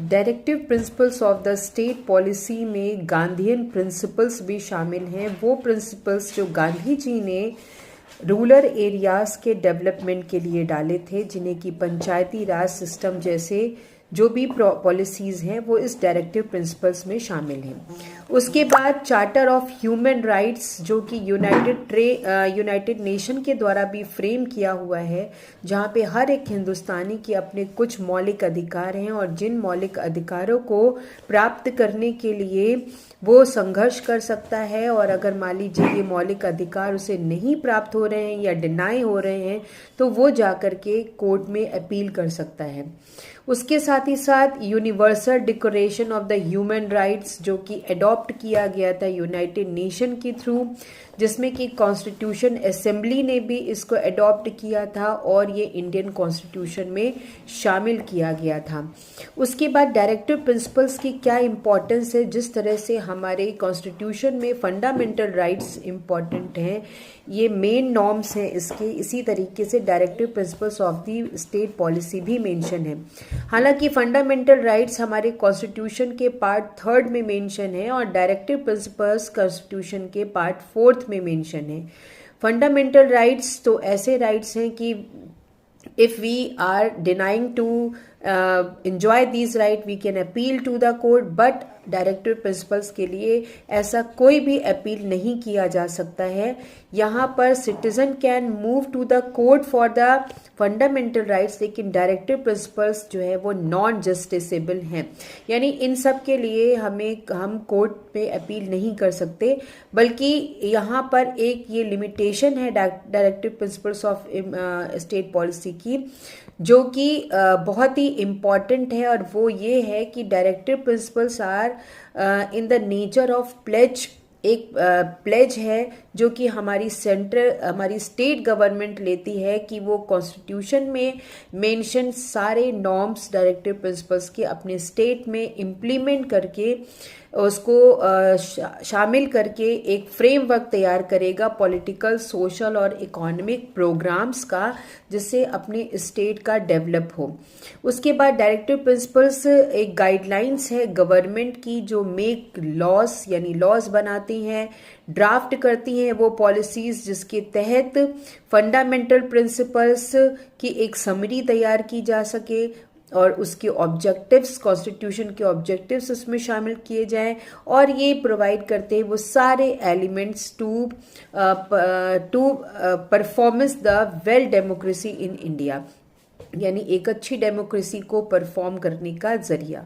Directive principles of the state policy में Gandhian principles भी शामिल हैं। वो प्रिंसिपल्स जो गांधी जी ने रूरल एरियाज़ के डेवलपमेंट के लिए डाले थे, जिन्हें कि पंचायती राज सिस्टम जैसे जो भी पॉलिसीज़ हैं वो इस डायरेक्टिव प्रिंसिपल्स में शामिल हैं। उसके बाद चार्टर ऑफ ह्यूमन राइट्स जो कि यूनाइटेड नेशन के द्वारा भी फ्रेम किया हुआ है, जहाँ पे हर एक हिंदुस्तानी के अपने कुछ मौलिक अधिकार हैं और जिन मौलिक अधिकारों को प्राप्त करने के लिए वो संघर्ष कर सकता है, और अगर मान लीजिए ये मौलिक अधिकार उसे नहीं प्राप्त हो रहे हैं या डिनाई हो रहे हैं तो वो जाकर के कोर्ट में अपील कर सकता है। उसके साथ ही साथ universal declaration of the human rights जो कि अडॉप्ट किया गया था यूनाइटेड नेशन के थ्रू, जिसमें कि कॉन्स्टिट्यूशन असेंबली ने भी इसको अडॉप्ट किया था और ये इंडियन कॉन्स्टिट्यूशन में शामिल किया गया था। उसके बाद डायरेक्टिव प्रिंसिपल्स की क्या इम्पोर्टेंस है, जिस तरह से हमारे कॉन्स्टिट्यूशन में फंडामेंटल राइट्स इम्पॉर्टेंट हैं, ये मेन नॉर्म्स हैं इसके, इसी तरीके से directive principles of the state policy भी मेंशन है। हालांकि फंडामेंटल राइट्स हमारे कॉन्स्टिट्यूशन के पार्ट 3 में मेंशन है और डायरेक्टिव प्रिंसिपल्स कॉन्स्टिट्यूशन के पार्ट 4 में मेंशन है। फंडामेंटल राइट्स तो ऐसे राइट्स हैं कि if we are denying to enjoy these right we can appeal to the court, but directive principles के लिए ऐसा कोई भी अपील नहीं किया जा सकता है। यहाँ पर citizen can move to the court for the fundamental rights, लेकिन डायरेक्टिव प्रिंसिपल्स जो है वो नॉन जस्टिसेबल हैं, यानी इन सब के लिए हम कोर्ट पे अपील नहीं कर सकते। बल्कि यहाँ पर एक ये लिमिटेशन है directive principles of state policy की, जो कि बहुत ही इम्पॉर्टेंट है, और वो ये है कि directive principles are in the nature of pledge. एक प्लेज है जो कि हमारी स्टेट गवर्नमेंट लेती है कि वो कॉन्स्टिट्यूशन में मेंशन सारे नॉर्म्स डायरेक्टिव प्रिंसिपल्स के अपने स्टेट में इम्प्लीमेंट करके उसको शामिल करके एक फ्रेमवर्क तैयार करेगा पॉलिटिकल, सोशल और इकोनॉमिक प्रोग्राम्स का, जिससे अपने स्टेट का डेवलप हो। उसके बाद डायरेक्टिव प्रिंसिपल्स एक गाइडलाइंस है गवर्नमेंट की जो मेक लॉस यानी लॉज बनाती हैं, ड्राफ्ट करती हैं वो पॉलिसीज़ जिसके तहत फंडामेंटल प्रिंसिपल्स की एक समरी तैयार की जा सके और उसके ऑब्जेक्टिव्स, कॉन्स्टिट्यूशन के ऑब्जेक्टिव्स उसमें शामिल किए जाएं, और ये प्रोवाइड करते हैं वो सारे elements to performance the well democracy in India, यानी एक अच्छी डेमोक्रेसी को परफॉर्म करने का जरिया।